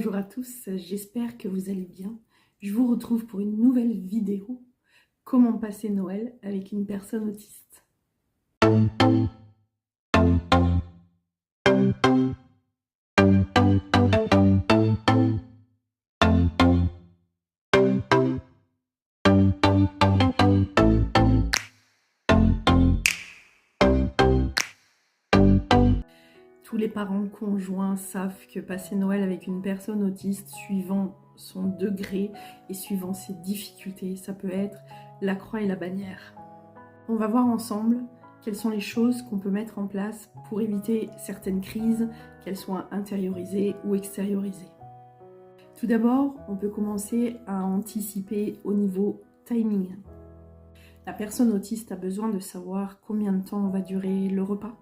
Bonjour à tous, j'espère que vous allez bien. Je vous retrouve pour une nouvelle vidéo. Comment passer Noël avec une personne autiste. Tous les parents conjoints savent que passer Noël avec une personne autiste, suivant son degré et suivant ses difficultés, ça peut être la croix et la bannière. On va voir ensemble quelles sont les choses qu'on peut mettre en place pour éviter certaines crises, qu'elles soient intériorisées ou extériorisées. Tout d'abord, on peut commencer à anticiper au niveau timing. La personne autiste a besoin de savoir combien de temps va durer le repas,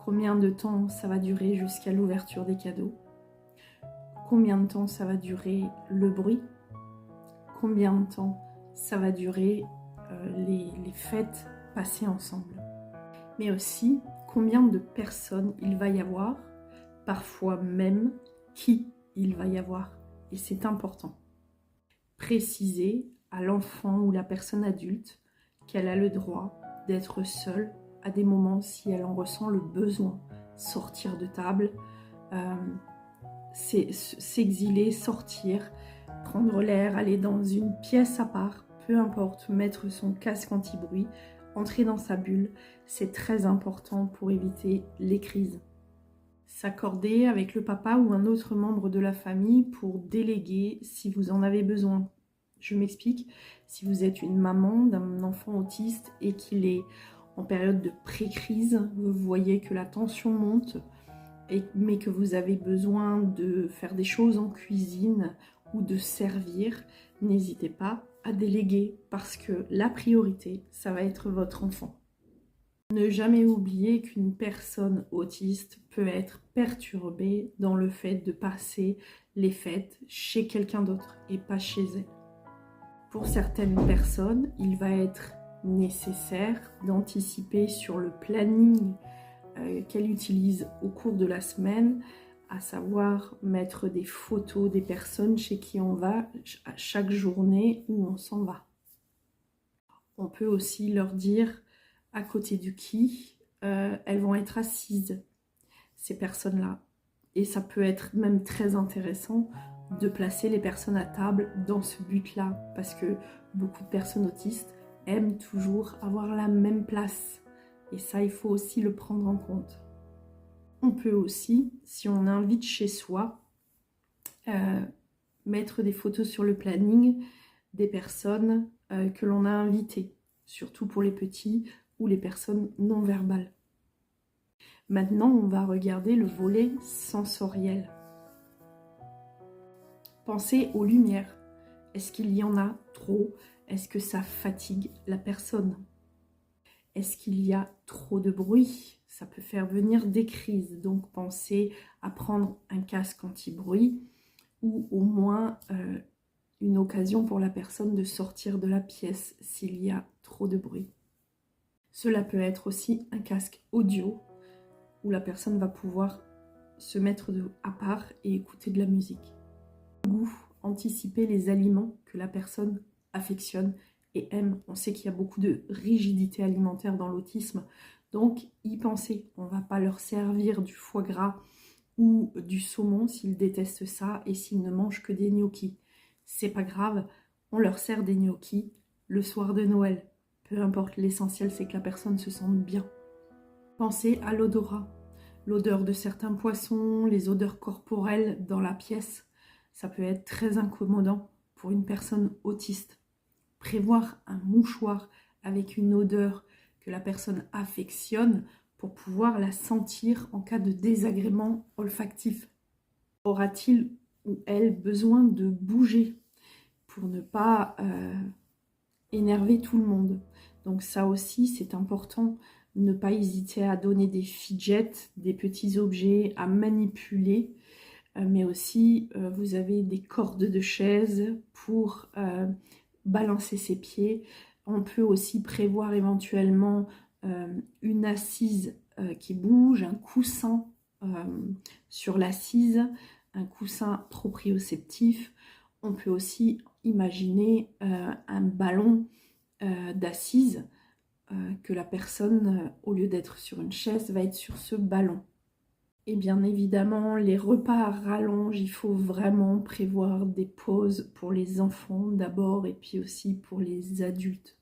combien de temps ça va durer jusqu'à l'ouverture des cadeaux, combien de temps ça va durer le bruit, combien de temps ça va durer les fêtes passées ensemble. Mais aussi combien de personnes il va y avoir, parfois même qui il va y avoir. Et c'est important. Préciser à l'enfant ou la personne adulte qu'elle a le droit d'être seule à des moments si elle en ressent le besoin. Sortir de table, s'exiler, sortir, prendre l'air, aller dans une pièce à part, peu importe, mettre son casque anti-bruit, entrer dans sa bulle, c'est très important pour éviter les crises. S'accorder avec le papa ou un autre membre de la famille pour déléguer si vous en avez besoin. Je m'explique, si vous êtes une maman d'un enfant autiste et qu'il est en période de pré-crise, vous voyez que la tension monte, mais que vous avez besoin de faire des choses en cuisine ou de servir, n'hésitez pas à déléguer parce que la priorité, ça va être votre enfant. Ne jamais oublier qu'une personne autiste peut être perturbée dans le fait de passer les fêtes chez quelqu'un d'autre et pas chez elle. Pour certaines personnes, il va être nécessaire d'anticiper sur le planning qu'elle utilise au cours de la semaine, à savoir mettre des photos des personnes chez qui on va à chaque journée où on s'en va. On peut aussi leur dire à côté de qui elles vont être assises, ces personnes-là. Et ça peut être même très intéressant de placer les personnes à table dans ce but-là, parce que beaucoup de personnes autistes aiment toujours avoir la même place. Et ça, il faut aussi le prendre en compte. On peut aussi, si on invite chez soi, mettre des photos sur le planning des personnes que l'on a invitées, surtout pour les petits ou les personnes non verbales. Maintenant, on va regarder le volet sensoriel. Pensez aux lumières. Est-ce qu'il y en a trop? Est-ce que ça fatigue la personne? Est-ce qu'il y a trop de bruit? Ça peut faire venir des crises. Donc, pensez à prendre un casque anti-bruit ou au moins une occasion pour la personne de sortir de la pièce s'il y a trop de bruit. Cela peut être aussi un casque audio où la personne va pouvoir se mettre à part et écouter de la musique. Goût, anticiper les aliments que la personne affectionne et aime. On sait qu'il y a beaucoup de rigidité alimentaire dans l'autisme, donc y penser. On ne va pas leur servir du foie gras ou du saumon s'ils détestent ça et s'ils ne mangent que des gnocchis. C'est pas grave, on leur sert des gnocchis le soir de Noël. Peu importe, l'essentiel c'est que la personne se sente bien. Pensez à l'odorat, l'odeur de certains poissons, les odeurs corporelles dans la pièce. Ça peut être très incommodant pour une personne autiste. Prévoir un mouchoir avec une odeur que la personne affectionne pour pouvoir la sentir en cas de désagrément olfactif. Aura-t-il ou elle besoin de bouger pour ne pas énerver tout le monde? Donc ça aussi, c'est important. Ne pas hésiter à donner des fidgets, des petits objets à manipuler, mais aussi vous avez des cordes de chaise pour balancer ses pieds. On peut aussi prévoir éventuellement une assise qui bouge, un coussin sur l'assise, un coussin proprioceptif. On peut aussi imaginer un ballon d'assise que la personne, au lieu d'être sur une chaise, va être sur ce ballon. Et bien évidemment, les repas à rallonge, il faut vraiment prévoir des pauses pour les enfants d'abord et puis aussi pour les adultes.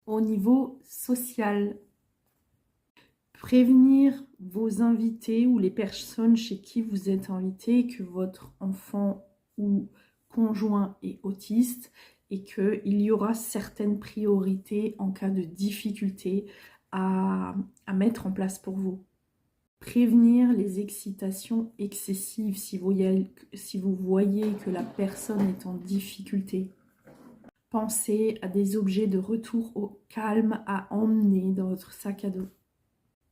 Au niveau social, prévenir vos invités ou les personnes chez qui vous êtes invité que votre enfant ou conjoint est autiste et qu'il y aura certaines priorités en cas de difficulté à mettre en place pour vous. Prévenir les excitations excessives si vous voyez que la personne est en difficulté. Pensez à des objets de retour au calme à emmener dans votre sac à dos.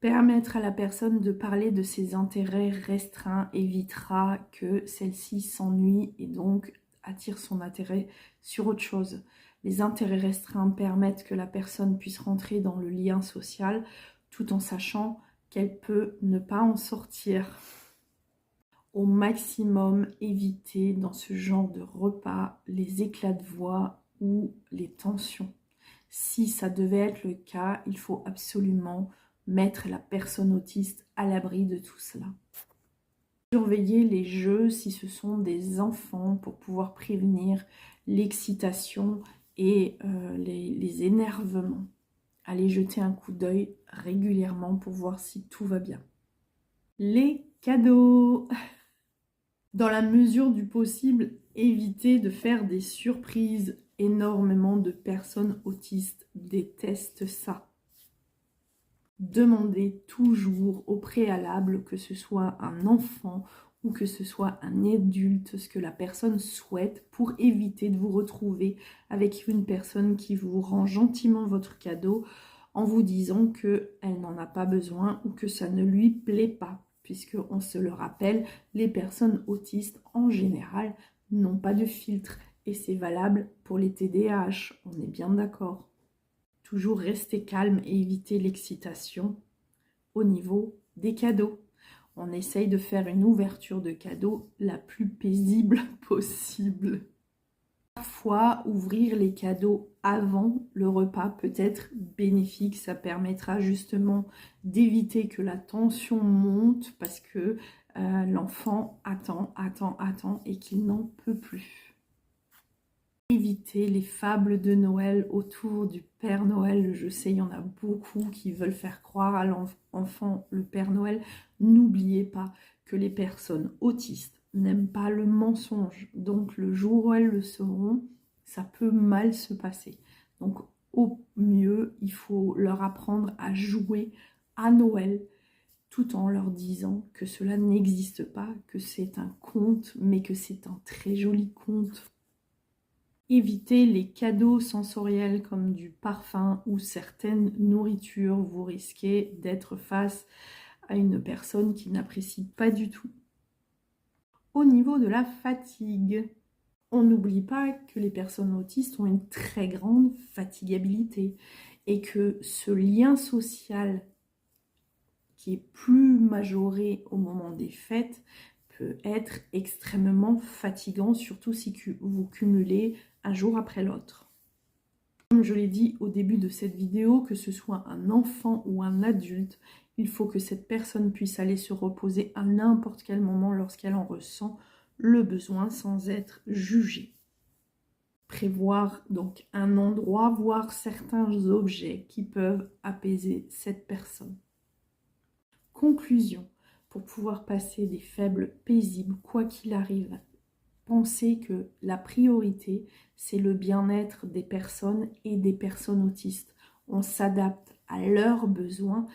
Permettre à la personne de parler de ses intérêts restreints évitera que celle-ci s'ennuie et donc attire son intérêt sur autre chose. Les intérêts restreints permettent que la personne puisse rentrer dans le lien social tout en sachant qu'elle peut ne pas en sortir. Au maximum, évitez dans ce genre de repas les éclats de voix ou les tensions. Si ça devait être le cas, il faut absolument mettre la personne autiste à l'abri de tout cela. Surveillez les jeux si ce sont des enfants pour pouvoir prévenir l'excitation et les énervements. Allez jeter un coup d'œil régulièrement pour voir si tout va bien. Les cadeaux. Dans la mesure du possible, évitez de faire des surprises. Énormément de personnes autistes détestent ça. Demandez toujours au préalable, que ce soit un enfant ou que ce soit un adulte, ce que la personne souhaite pour éviter de vous retrouver avec une personne qui vous rend gentiment votre cadeau en vous disant qu'elle n'en a pas besoin ou que ça ne lui plaît pas. Puisqu'on se le rappelle, les personnes autistes en général n'ont pas de filtre et c'est valable pour les TDAH, on est bien d'accord. Toujours rester calme et éviter l'excitation au niveau des cadeaux. On essaye de faire une ouverture de cadeaux la plus paisible possible. Parfois, ouvrir les cadeaux avant le repas peut être bénéfique. Ça permettra justement d'éviter que la tension monte parce que l'enfant attend et qu'il n'en peut plus. Éviter les fables de Noël autour du Père Noël. Je sais, il y en a beaucoup qui veulent faire croire à l'enfant le Père Noël. N'oubliez pas que les personnes autistes n'aiment pas le mensonge. Donc le jour où elles le sauront, ça peut mal se passer. Donc au mieux, il faut leur apprendre à jouer à Noël tout en leur disant que cela n'existe pas, que c'est un conte, mais que c'est un très joli conte. Évitez les cadeaux sensoriels comme du parfum ou certaines nourritures. Vous risquez d'être face à une personne qui n'apprécie pas du tout. Au niveau de la fatigue, on n'oublie pas que les personnes autistes ont une très grande fatigabilité et que ce lien social qui est plus majoré au moment des fêtes peut être extrêmement fatigant, surtout si vous cumulez un jour après l'autre. Comme je l'ai dit au début de cette vidéo, que ce soit un enfant ou un adulte, il faut que cette personne puisse aller se reposer à n'importe quel moment lorsqu'elle en ressent le besoin sans être jugée. Prévoir donc un endroit, voire certains objets qui peuvent apaiser cette personne. Conclusion, pour pouvoir passer des faibles paisibles, quoi qu'il arrive, pensez que la priorité, c'est le bien-être des personnes et des personnes autistes. On s'adapte à leurs besoins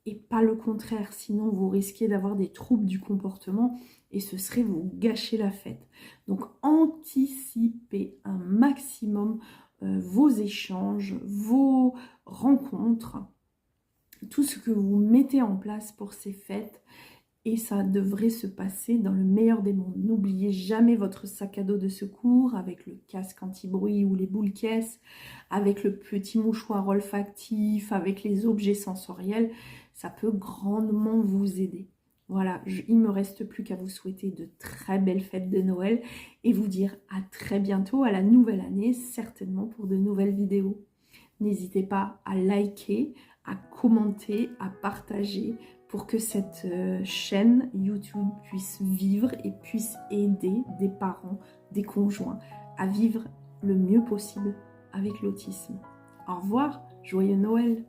et pas le contraire, sinon vous risquez d'avoir des troubles du comportement et ce serait vous gâcher la fête. Donc anticipez un maximum vos échanges, vos rencontres, tout ce que vous mettez en place pour ces fêtes. Et ça devrait se passer dans le meilleur des mondes. N'oubliez jamais votre sac à dos de secours avec le casque anti-bruit ou les boules caisses, avec le petit mouchoir olfactif, avec les objets sensoriels. Ça peut grandement vous aider. Voilà, il ne me reste plus qu'à vous souhaiter de très belles fêtes de Noël et vous dire à très bientôt, à la nouvelle année, certainement pour de nouvelles vidéos. N'hésitez pas à liker, à commenter, à partager pour que cette chaîne YouTube puisse vivre et puisse aider des parents, des conjoints à vivre le mieux possible avec l'autisme. Au revoir, joyeux Noël!